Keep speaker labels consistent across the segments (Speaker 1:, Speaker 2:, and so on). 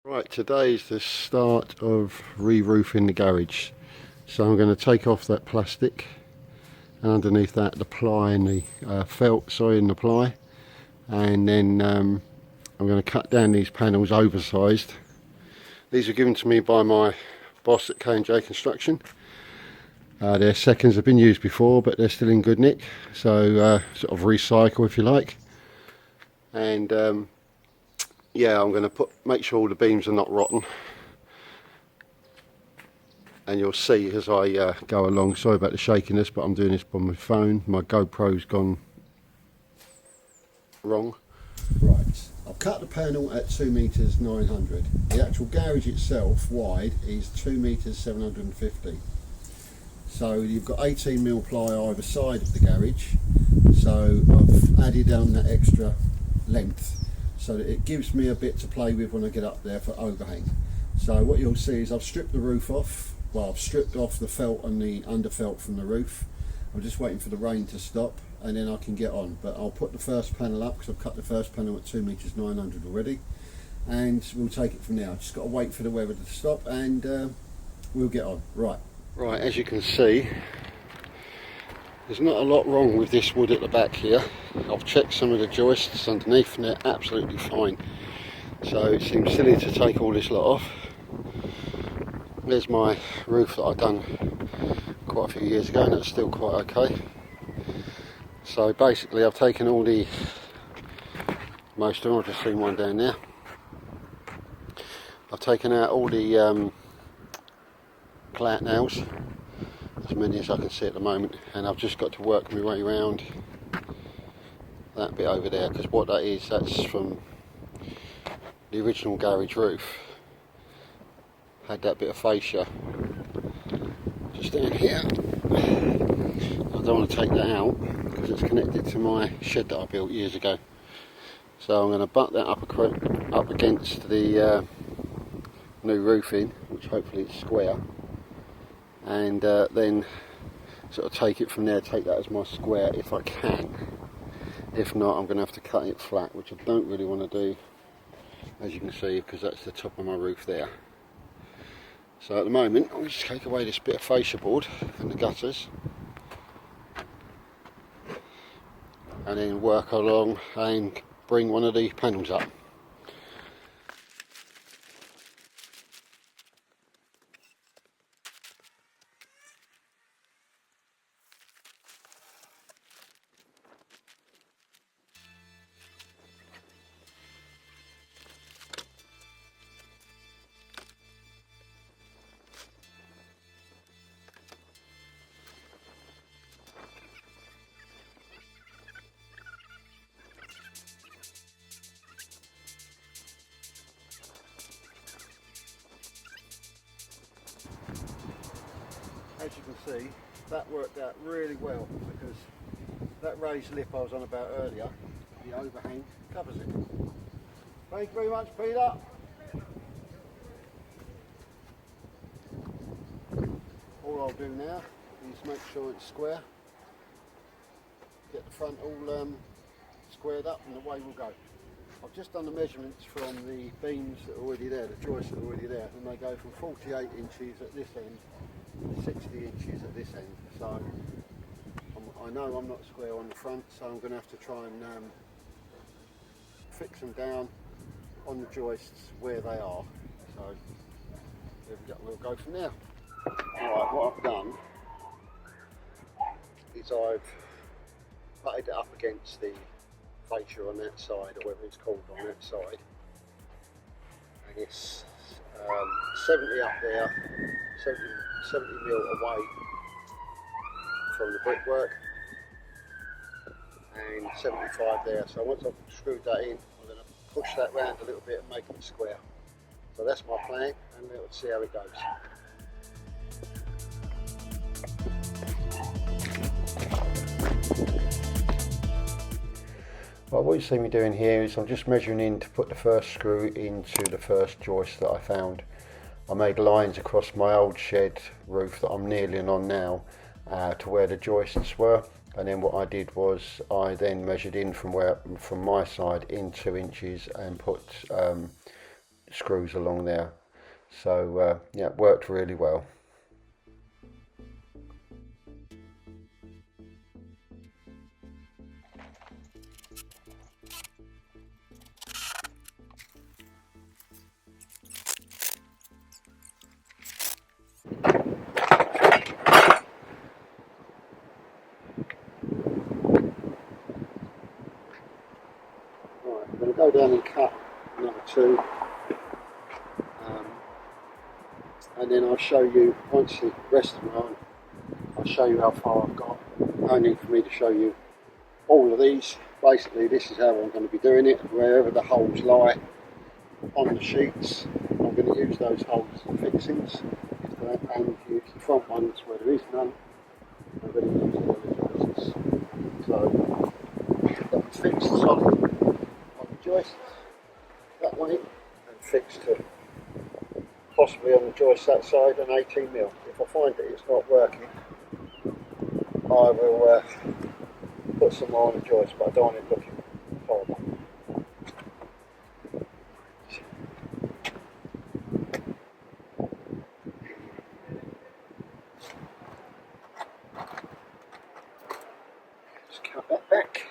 Speaker 1: Right, today's the start of re-roofing the garage. So I'm going to take off that plastic, and underneath that the ply and the felt, and the ply, and then I'm going to cut down these panels oversized. These were given to me by my boss at K&J Construction. Their seconds have been used before, but they're still in good nick, so sort of recycle if you like. And yeah, I'm going to make sure all the beams are not rotten, and you'll see as I go along. Sorry about the shakiness, but I'm doing this by my phone. My GoPro's gone wrong. Right, I've cut the panel at 2 meters 900. The actual garage itself wide is 2 meters 750. So you've got 18mm ply either side of the garage. So I've added on that extra length so that it gives me a bit to play with when I get up there for overhang. So what you'll see is I've stripped the roof off. Well, I've stripped off the felt and the underfelt from the roof. I'm just waiting for the rain to stop and then I can get on. But I'll put the first panel up because I've cut the first panel at 2 meters 900 already, and we'll take it from there. I've just got to wait for the weather to stop and we'll get on. Right, as you can see, there's not a lot wrong with this wood at the back here. I've checked some of the joists underneath and they're absolutely fine. So it seems silly to take all this lot off. There's my roof that I've done quite a few years ago and it's still quite okay. So basically I've taken all the, most of them, I've just seen one down there. I've taken out all the clout nails, as many as I can see at the moment, and I've just got to work my way around that bit over there, because what that is, that's from the original garage roof. Had that bit of fascia just down here. I don't want to take that out because it's connected to my shed that I built years ago. So I'm going to butt that up against the new roofing, which hopefully is square, and then sort of take it from there, take that as my square if I can. If not, I'm going to have to cut it flat, which I don't really want to do, as you can see, because that's the top of my roof there. So at the moment, I'll just take away this bit of fascia board and the gutters, and then work along and bring one of the panels up. As you can see, that worked out really well because that raised lip I was on about earlier, the overhang covers it. Thank you very much, Peter. All I'll do now is make sure it's square, get the front all squared up, and away we'll go. I've just done the measurements from the beams that are already there, the joists that are already there, and they go from 48 inches at this end to 60 inches at this end. So I know I'm not square on the front, so I'm going to have to try and fix them down on the joists where they are. So we'll go from there. Alright, what I've done is I've butted it up against the fascia on that side, or whatever it's called on that side, and it's 70 up there, 70mm away from the brickwork, and 75 there. So once I've screwed that in, I'm going to push that round a little bit and make it square. So that's my plan, and let's see how it goes. Well, what you see me doing here is I'm just measuring in to put the first screw into the first joist that I found. I made lines across my old shed roof that I'm kneeling on now to where the joists were, and then what I did was I then measured in from my side in 2 inches and put screws along there. So yeah, it worked really well. Right, I'm going to go down and cut another two, and then I'll show you, once the rest of them are on, I'll show you how far I've got. No need for me to show you all of these. Basically this is how I'm going to be doing it. Wherever the holes lie on the sheets, I'm going to use those holes as fixings, and use the front ones where there is none. I'm going to use the joists. So that's fixed solid on the joists that way, and fixed to possibly on the joist that side an 18mm. If I find that it's not working, I will put some more on the joist, but I don't want it looking horrible. Just cut that back.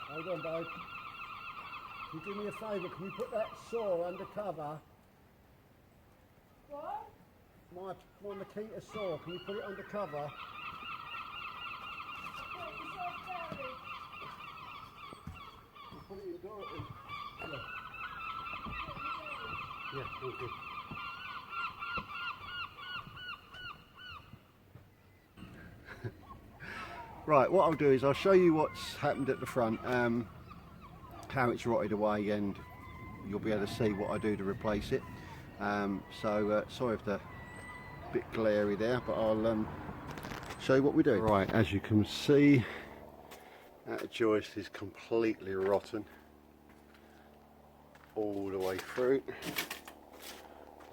Speaker 1: Hold on, babe. Can you do me a favour? Can you put that saw under cover?
Speaker 2: What?
Speaker 1: My Makita saw, can you put it under cover? Put it indoors. Yeah, thank you. Right, what I'll do is I'll show you what's happened at the front, how it's rotted away, and you'll be able to see what I do to replace it. Sorry if the bit glary there, but I'll show you what we do. Right, as you can see, that joist is completely rotten all the way through,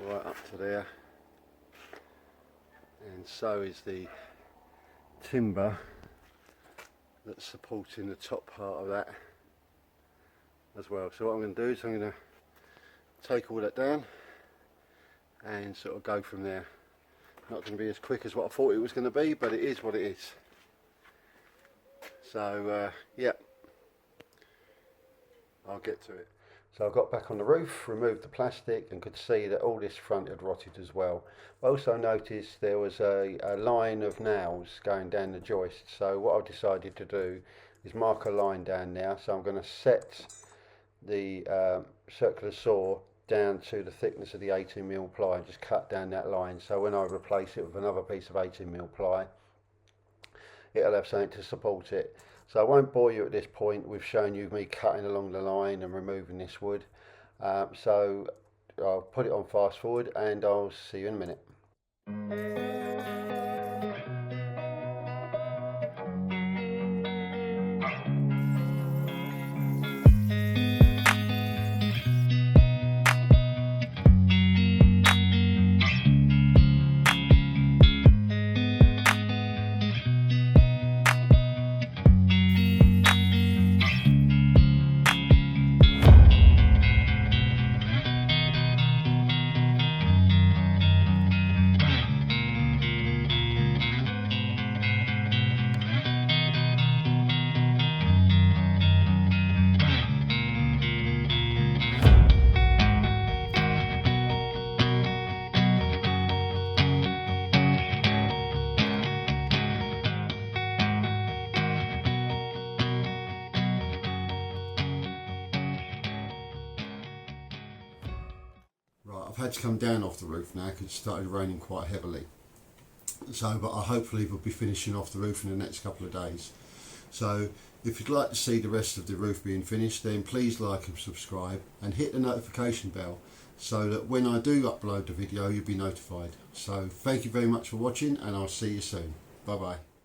Speaker 1: right up to there, and so is the timber that's supporting the top part of that as well. So what I'm going to do is I'm going to take all that down and sort of go from there. Not going to be as quick as what I thought it was going to be, but it is what it is. So yeah, I'll get to it. So I got back on the roof, removed the plastic, and could see that all this front had rotted as well. I also noticed there was a line of nails going down the joist. So what I've decided to do is mark a line down now. So I'm going to set the circular saw down to the thickness of the 18mm ply and just cut down that line. So when I replace it with another piece of 18mm ply, it'll have something to support it. So I won't bore you at this point with showing you me cutting along the line and removing this wood. So I'll put it on fast forward and I'll see you in a minute. I've had to come down off the roof now because it started raining quite heavily. So, but I hopefully will be finishing off the roof in the next couple of days. So if you'd like to see the rest of the roof being finished, then please like and subscribe and hit the notification bell so that when I do upload the video you'll be notified. So thank you very much for watching, and I'll see you soon. Bye bye.